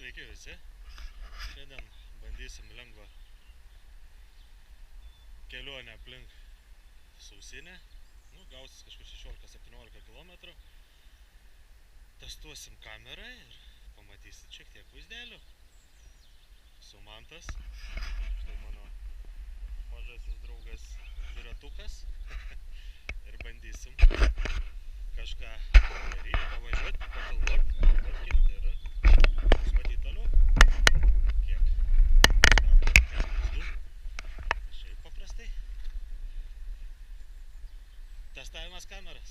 Sveiki visi. Šiandien bandysim lengvą kelionę aplink Sausinę. Gausis kažkur 16-17 km. Testuosim kamerą ir pamatysit šiek tiek vaizdelių. Su Mantas. Štai mano mažasis draugas dviratukas. Ir bandysim kažką daryti, pavažiuoti, pakalvoti, pavarkinti ir pasmatyti toliau. Kiek vaizdų. Šiaip paprastai. Testavimas kameras.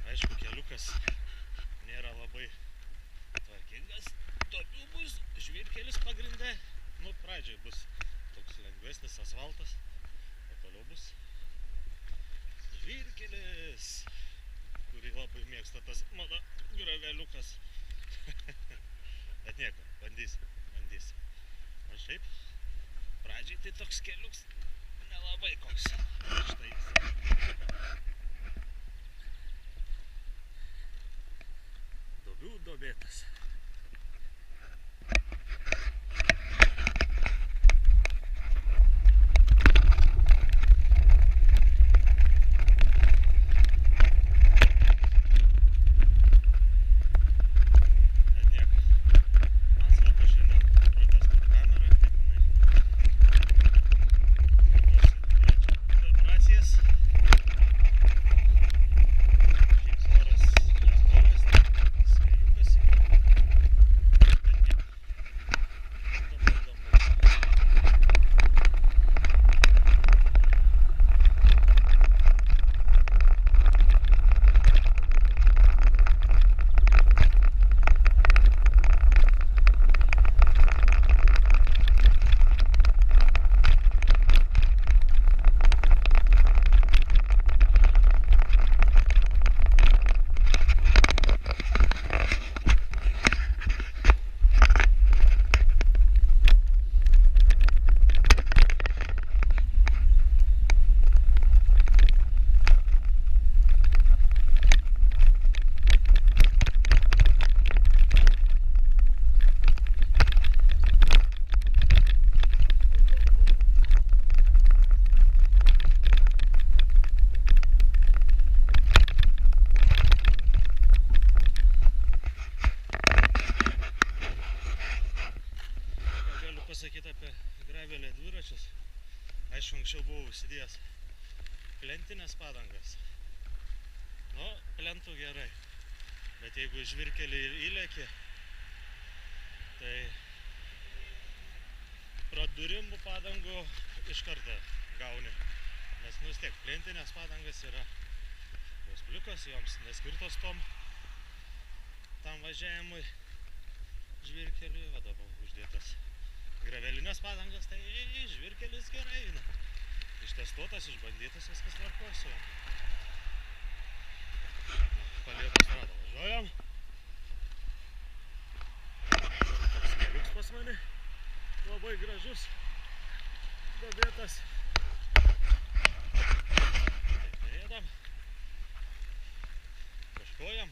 Aišku, keliukas nėra labai tvarkingas. Duobių bus, žvyrkelis pagrinde. Pradžiai bus toks lengvesnis asfaltas, o toliau bus žvyrkelis, kurį labai mėgsta tas mano graveliukas. Bet nieko, bandysim. O šiaip, pradžiai tai toks keliuks nelabai koks. Štai jis. Duobių duobėtas. Pasakyti apie gravelio dviračius. Aišku, anksčiau buvau užsidėjęs plentinės padangas. Plentų gerai. Bet jeigu žvyrkelį įleki, tai pradurimų padangų iš karto gauni. Nes vis tiek plentinės padangas yra jos pliukos, joms neskirtos tam važiavimui žvyrkeliui, va dabar uždėtas gravelinės padangas, tai žvyrkelis gerai eina. Ištestuotas, išbandytas, viskas tvarkos. Palietos radą važiuojam. Toks keliuks pas mane. Labai gražus. Duobėtas. Taip neėdam. Kažkojam.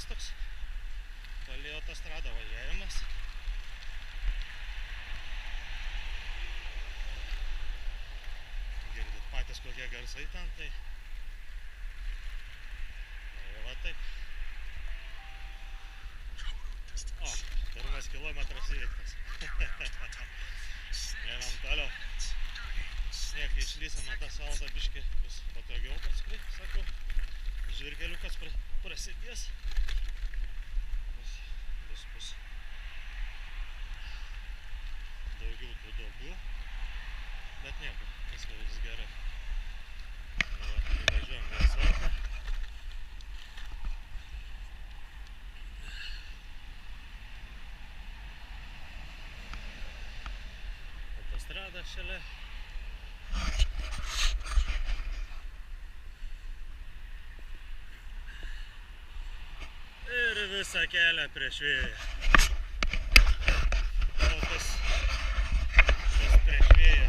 Toks palietos rado važiavimas. Girdit patys kokie garsai ten, tai va taip. Pirmas kilometras įveiktas. Einam toliau. Kai išlysim tą asfaltą, biškį bus patogiau paskui, sakau. Žvyrkeliukas prasidės. Bus daugiau tų duobių, bet nieko, viskas gerai. Važiuojam į asfaltą. atrodo šalia. Ir visą kelią prieš vėją. O tas prieš vėją.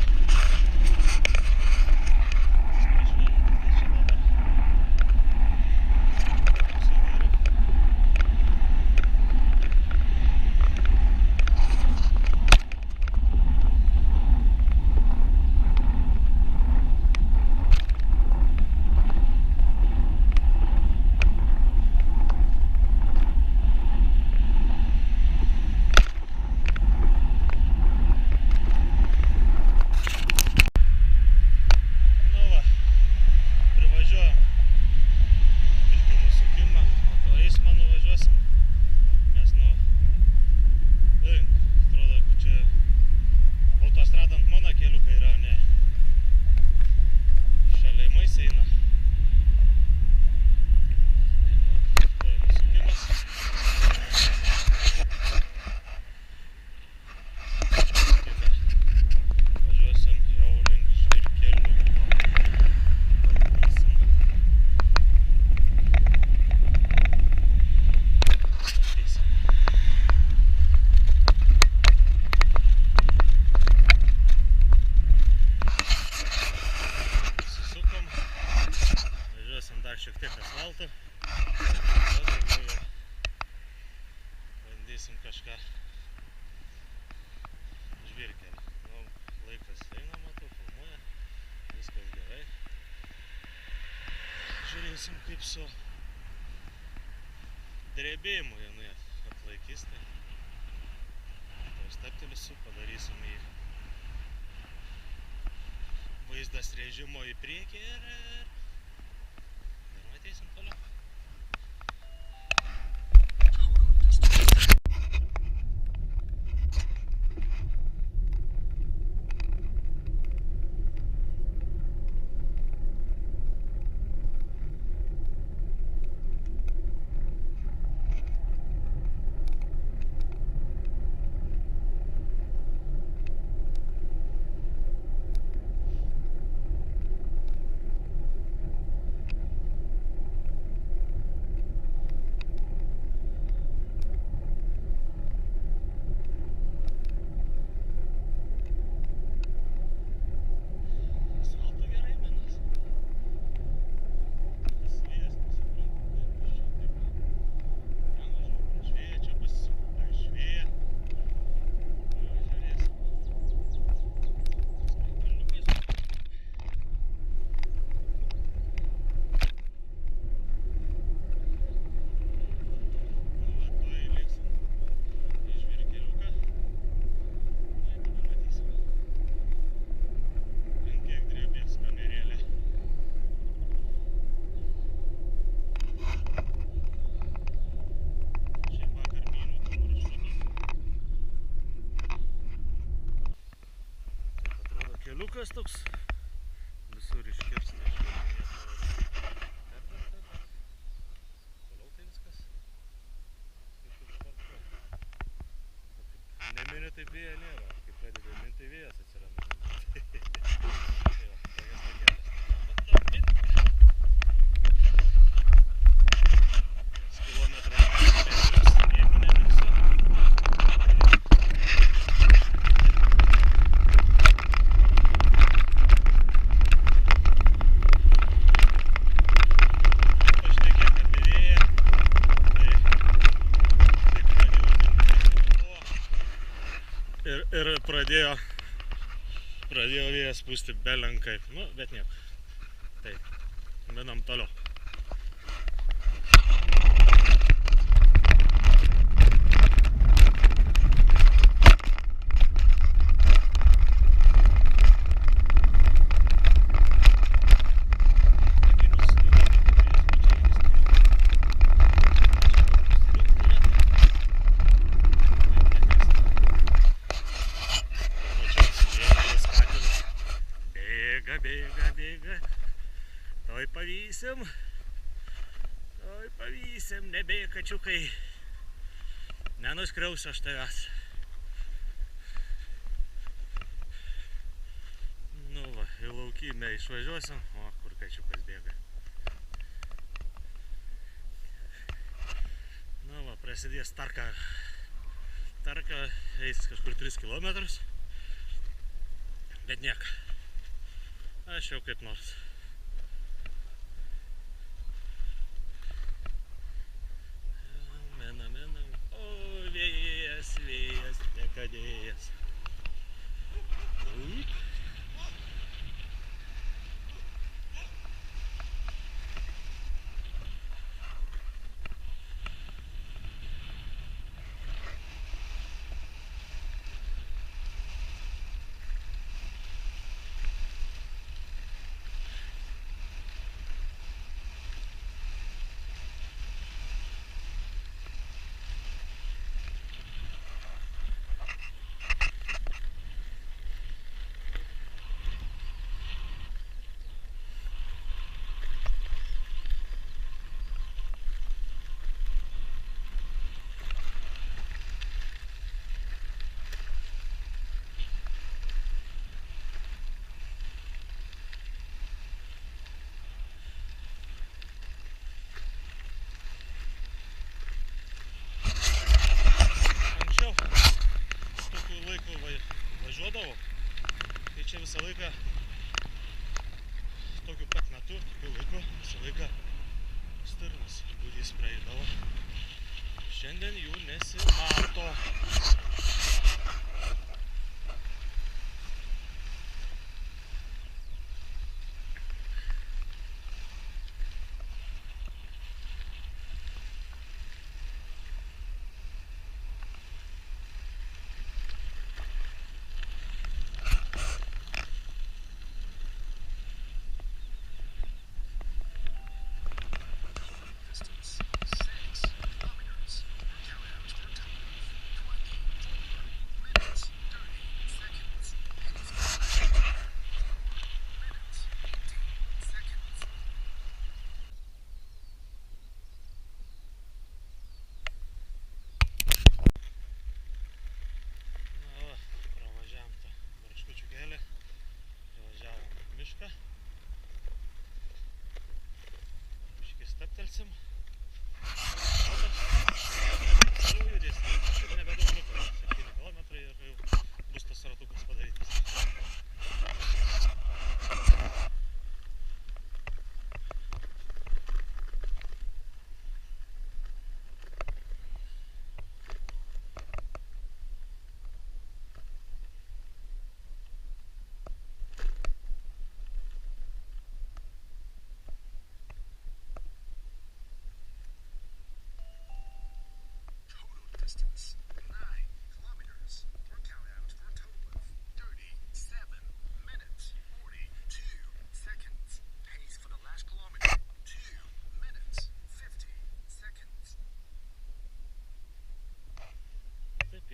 Šiek tiek asfalto, bandysim kažką žvyrkelį. Nu, laikas eina, matau, filmuoja, viskas gerai. Žiūrėsim, kaip su drebėjimu jinai atlaikys. Tai stabtelėsiu, padarysim į vaizdas režimo į priekį ir matėsim toliau. Keliukas toks, visur iškirstas. Toliau tai viskas kaip ir tvarkoj. Nemini tai vėja nėra, kai pradedi minti tai vėjas atsiranda. Tai va, tokias takelis. Kilometrai jeigu neminsiu. Ir pradėjo vėjas pūsti belenkaip, nu, bet nieko. Tai, minam toliau. Bėga, toj pavysim, nebėg kačiukai, nenuskriausiu aš tavęs. Kime išvažiuosim, o kur kačiukas bėga. Na va, prasidės Tarka. Tarka eis kažkur 3 kilometrus. Bet nieko. Aš jau kaip nors. Menam. O, vėjas, nekadėjas. Važiuodavau, tai čia visą laiką tokiu pat metu, tokiu laiku, visą laiką stirnas būrys praeidavo. Šiandien jų nesimato. Staptelsim. Toliau judėsim. Šiaip nebedaug liko. 7 kilometrai ir jau bus tas ratukas padarytas.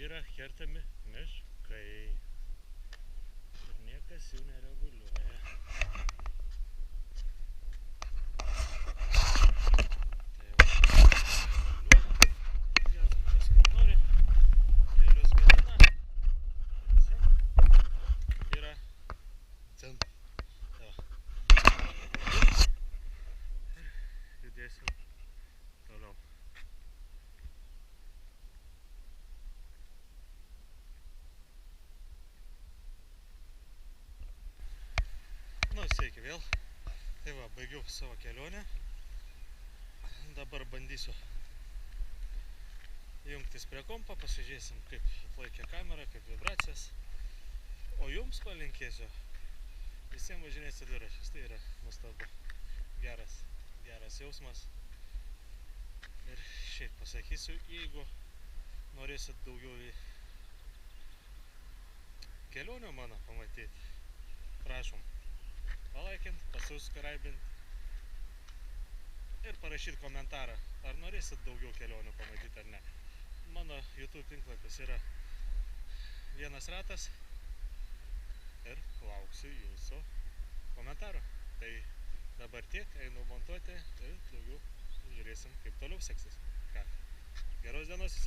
Yra kertami miškai ir niekas jų nereguliuoja. Tai jau reguliuoja, kas kaip nori, kelius gadina. Yra centra. Ir judėsim toliau. Sveiki vėl. Tai va, baigiau savo kelionę. Dabar bandysiu jungtis prie kompo, pasižiūrėsim, kaip atlaikė kamera, kaip vibracijas. O jums palinkėsiu visiems važinėti dviračiais. Tai yra nuostabu. Geras jausmas. Ir šiaip pasakysiu, jeigu norėsit daugiau kelionių mano pamatyti, prašom palaikint, pasubscribint ir parašyti komentarą, ar norėsit daugiau kelionių pamatyti ar ne. Mano YouTube tinklapis yra Vienas ratas ir lauksiu jūsų komentarų. Tai dabar tiek, einu montuoti ir daugiau žiūrėsim, kaip toliau seksis. Geros dienos.